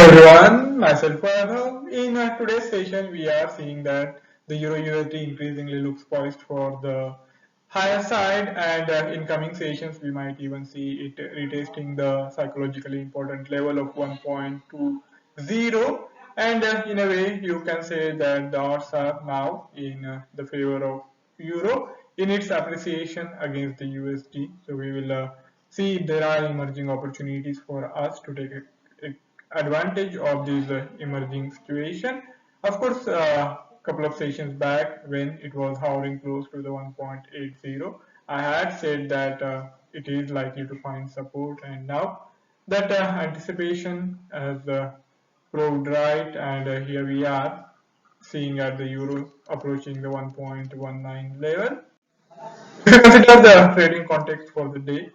Everyone, myself Vaibhav. In today's session, we are seeing that the Euro USD increasingly looks poised for the higher side, and in coming sessions, we might even see it retesting the psychologically important level of 1.20. And in a way, you can say that the odds are now in the favor of Euro in its appreciation against the USD. So we will see if there are emerging opportunities for us to take advantage of this emerging situation. Of course, a couple of sessions back when it was hovering close to the 1.80, I had said that it is likely to find support, and now that anticipation has proved right, and here we are seeing at the euro approaching the 1.19 level. If you consider the trading context for the day,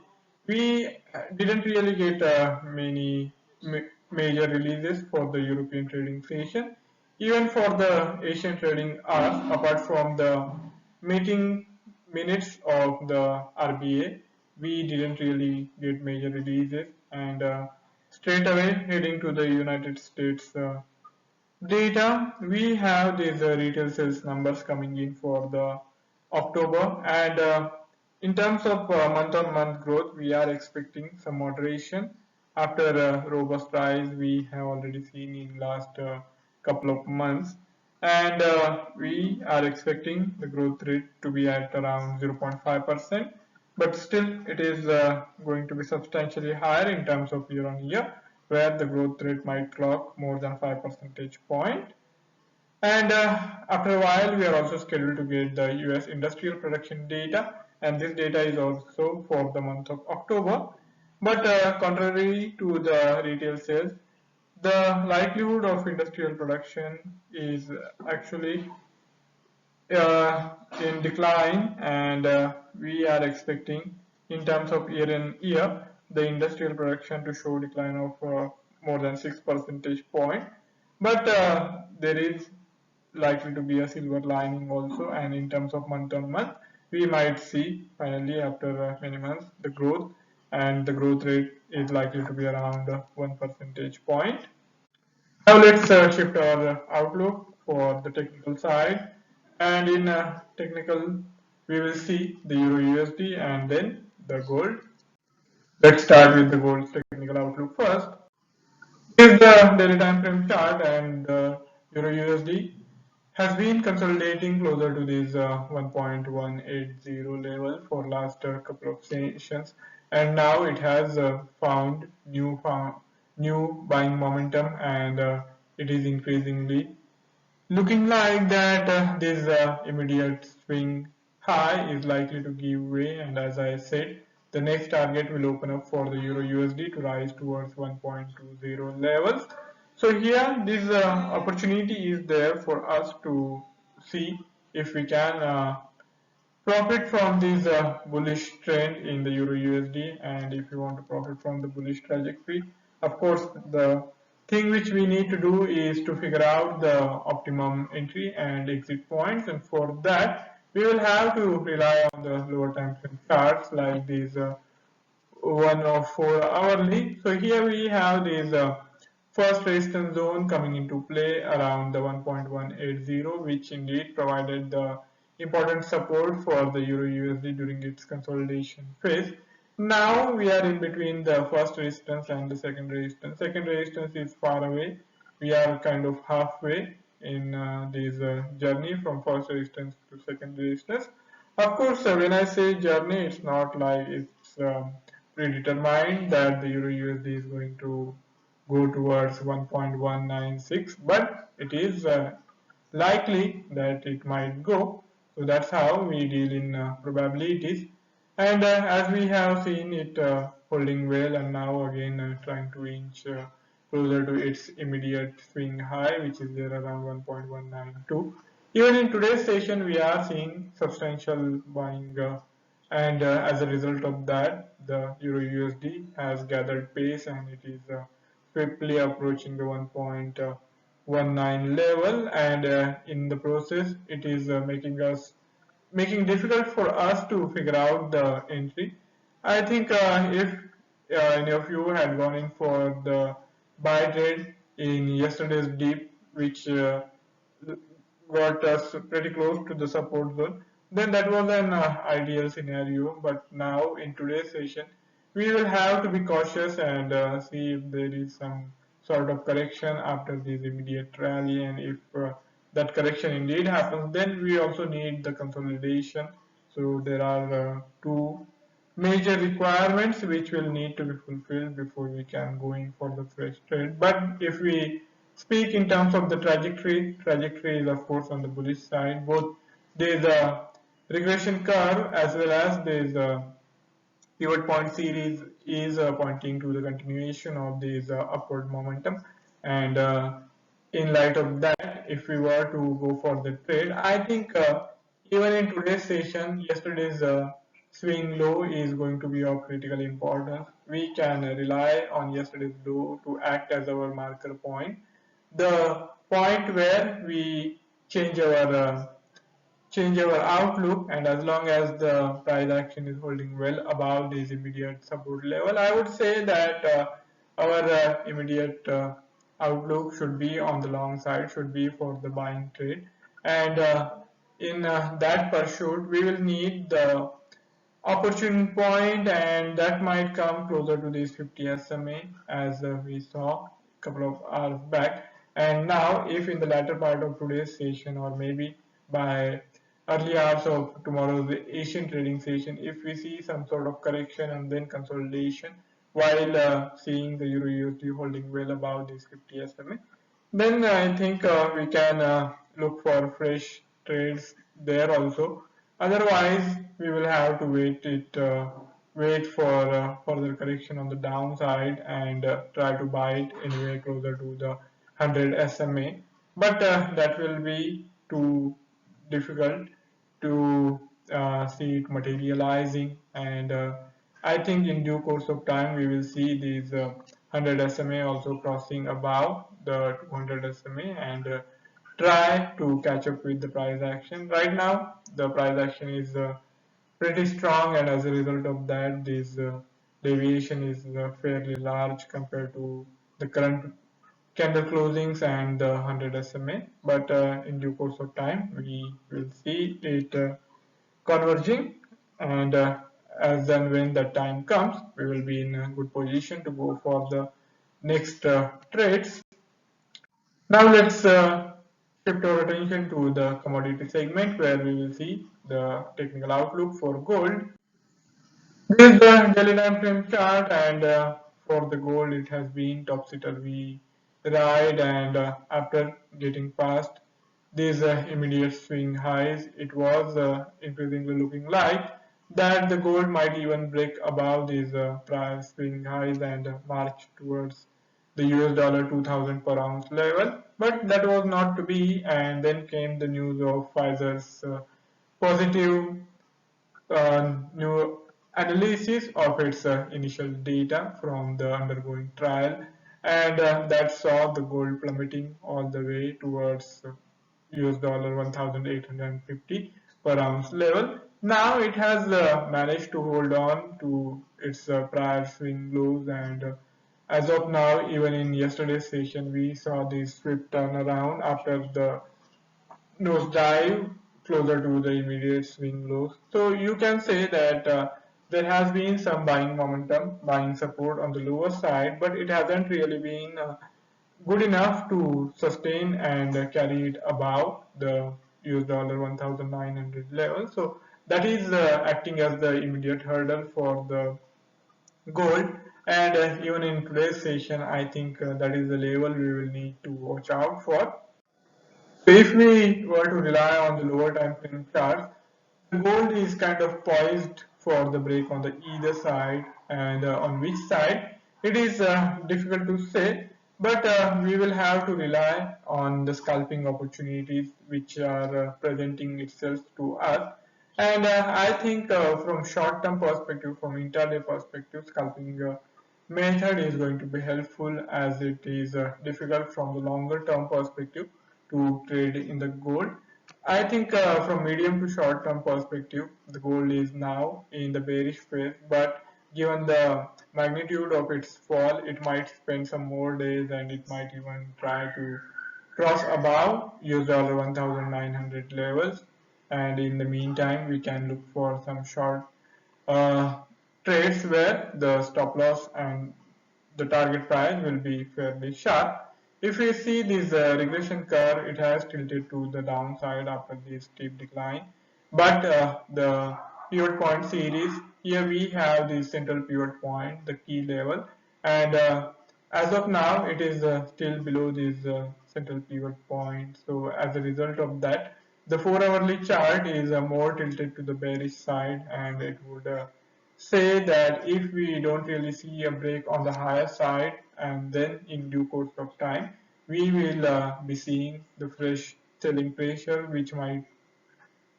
we didn't really get many major releases for the European trading session. Even for the Asian trading hours, apart from the meeting minutes of the RBA, we didn't really get major releases, and straight away heading to the United States data, we have these retail sales numbers coming in for the October, and in terms of month-on-month growth, we are expecting some moderation after a robust rise we have already seen in last couple of months, and we are expecting the growth rate to be at around 0.5%, but still it is going to be substantially higher in terms of year on year, where the growth rate might clock more than 5 percentage point. And after a while, we are also scheduled to get the US industrial production data, and this data is also for the month of October. But contrary to the retail sales, the likelihood of industrial production is actually in decline, and we are expecting in terms of year on year the industrial production to show decline of more than 6 percentage point, but there is likely to be a silver lining also, and in terms of month on month we might see finally after many months the growth, and the growth rate is likely to be around 1 percentage point. Now let's shift our outlook for the technical side, and in technical we will see the Euro USD and then the gold. Let's start with the gold's technical outlook first. This is the daily time frame chart, and Euro USD has been consolidating closer to this 1.180 level for last couple of sessions, and now it has found new buying momentum, and it is increasingly looking like that this immediate swing high is likely to give way, and as I said, the next target will open up for the Euro USD to rise towards 1.20 levels. So here this opportunity is there for us to see if we can profit from this bullish trend in the Euro USD, and if you want to profit from the bullish trajectory, of course the thing which we need to do is to figure out the optimum entry and exit points, and for that we will have to rely on the lower time frame charts like these 1 or 4 hourly. So here we have this first resistance zone coming into play around the 1.180, which indeed provided the important support for the Euro USD during its consolidation phase. Now we are in between the first resistance and the second resistance. Second resistance is far away. We are kind of halfway in this journey from first resistance to second resistance. Of course, when I say journey, it's not like it's predetermined that the Euro USD is going to go towards 1.196, but it is likely that it might go. So that's how we deal in probabilities. And as we have seen it holding well, and now again trying to inch closer to its immediate swing high, which is there around 1.192. Even in today's session, we are seeing substantial buying, and as a result of that, the Euro USD has gathered pace, and it is swiftly approaching the 1.19 level, and in the process, it is making difficult for us to figure out the entry. I think if any of you had gone in for the buy trade in yesterday's dip, which got us pretty close to the support zone, then that was an ideal scenario. But now in today's session, we will have to be cautious and see if there is some sort of correction after this immediate rally, and if that correction indeed happens, then we also need the consolidation. So there are two major requirements which will need to be fulfilled before we can go in for the fresh trade. But if we speak in terms of the trajectory is of course on the bullish side. Both there is a regression curve as well as there is a pivot point series is pointing to the continuation of this upward momentum. And in light of that, if we were to go for the trade, I think even in today's session, yesterday's swing low is going to be of critical importance. We can rely on yesterday's low to act as our marker point, the point where we change our outlook. And as long as the price action is holding well above this immediate support level, I would say that our immediate outlook should be on the long side, should be for the buying trade. And in that pursuit, we will need the opportune point, and that might come closer to this 50 SMA as we saw a couple of hours back. And now, if in the latter part of today's session, or maybe by early hours of tomorrow's Asian trading session, if we see some sort of correction and then consolidation while seeing the Euro USD holding well above this 50 SMA, then I think we can look for fresh trades there also. Otherwise, we will have to wait for further correction on the downside and try to buy it anywhere closer to the 100 SMA. But that will be too difficult to see it materializing. And I think in due course of time we will see these 100 SMA also crossing above the 200 SMA and try to catch up with the price action. Right now the price action is pretty strong, and as a result of that this deviation is fairly large compared to the current candle closings and the 100 SMA. But in due course of time we will see it converging, and as and when that time comes, we will be in a good position to go for the next trades. Now let's shift our attention to the commodity segment, where we will see the technical outlook for gold. This is the daily time frame chart, and for the gold it has been topsy-turvy ride, and after getting past these immediate swing highs, it was increasingly looking like that the gold might even break above these prior swing highs and march towards the US dollar 2000 per ounce level. But that was not to be, and then came the news of Pfizer's positive new analysis of its initial data from the undergoing trial, and that saw the gold plummeting all the way towards US dollar 1850 per ounce level. Now it has managed to hold on to its prior swing lows, and as of now, even in yesterday's session, we saw this swift turnaround after the nosedive closer to the immediate swing lows. So you can say that there has been some buying momentum, buying support on the lower side, but it hasn't really been good enough to sustain and carry it above the US dollar 1900 level. So that is acting as the immediate hurdle for the gold. And even in today's session, I think that is the level we will need to watch out for. So if we were to rely on the lower time frame charts, the gold is kind of poised for the break on the either side, and on which side it is difficult to say, but we will have to rely on the scalping opportunities which are presenting itself to us. And I think from short term perspective, from intraday perspective, scalping method is going to be helpful, as it is difficult from the longer term perspective to trade in the gold. I think from medium to short term perspective, the gold is now in the bearish phase, but given the magnitude of its fall, it might spend some more days and it might even try to cross above $1,900 levels. And in the meantime, we can look for some short uh, trades where the stop loss and the target price will be fairly sharp. If we see this regression curve, it has tilted to the downside after this steep decline. But the pivot point series, here we have the central pivot point, the key level, and as of now, it is still below this central pivot point. So as a result of that, the 4-hourly chart is more tilted to the bearish side, and it would say that if we don't really see a break on the higher side, and then in due course of time, we will be seeing the fresh selling pressure, which might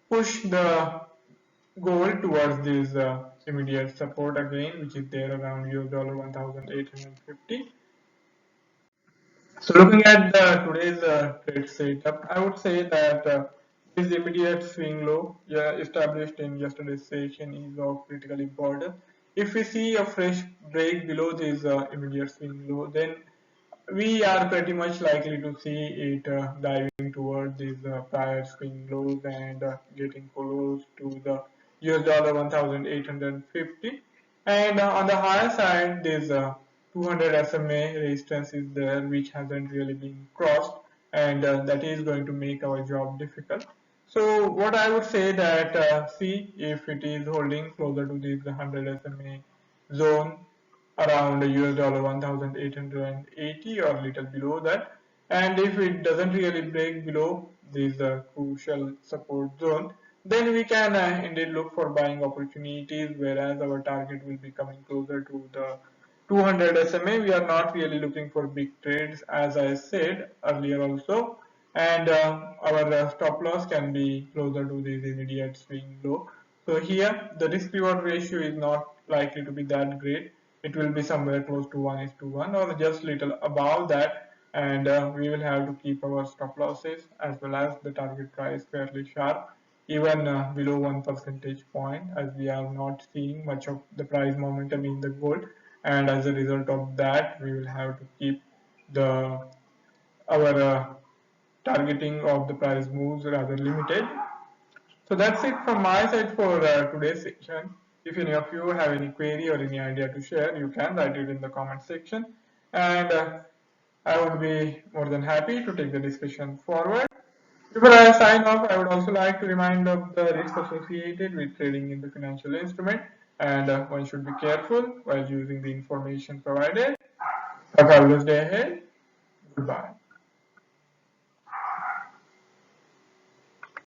push the gold towards this immediate support again, which is there around $1,850. So looking at today's trade setup, I would say that this immediate swing low, yeah, established in yesterday's session is of critical importance. If we see a fresh break below this immediate swing low, then we are pretty much likely to see it diving toward these prior swing lows and getting close to the US dollar 1,850. And on the higher side, this 200 SMA resistance is there, which hasn't really been crossed, and that is going to make our job difficult. So what I would say that see if it is holding closer to this 100 SMA zone around US dollar 1,880 or a little below that, and if it doesn't really break below this crucial support zone, then we can indeed look for buying opportunities, whereas our target will be coming closer to the 200 SMA. We are not really looking for big trades, as I said earlier also, and our stop loss can be closer to this immediate swing low. So here the risk reward ratio is not likely to be that great. It will be somewhere close to 1:1 or just little above that, and we will have to keep our stop losses as well as the target price fairly sharp, even below 1 percentage point, as we are not seeing much of the price momentum in the gold, and as a result of that we will have to keep the our targeting of the price moves rather limited. So that's it from my side for today's section. If any of you have any query or any idea to share, you can write it in the comment section, and I would be more than happy to take the discussion forward. Before I sign off, I would also like to remind of the risks associated with trading in the financial instrument, and one should be careful while using the information provided. Have a fabulous day ahead. Goodbye.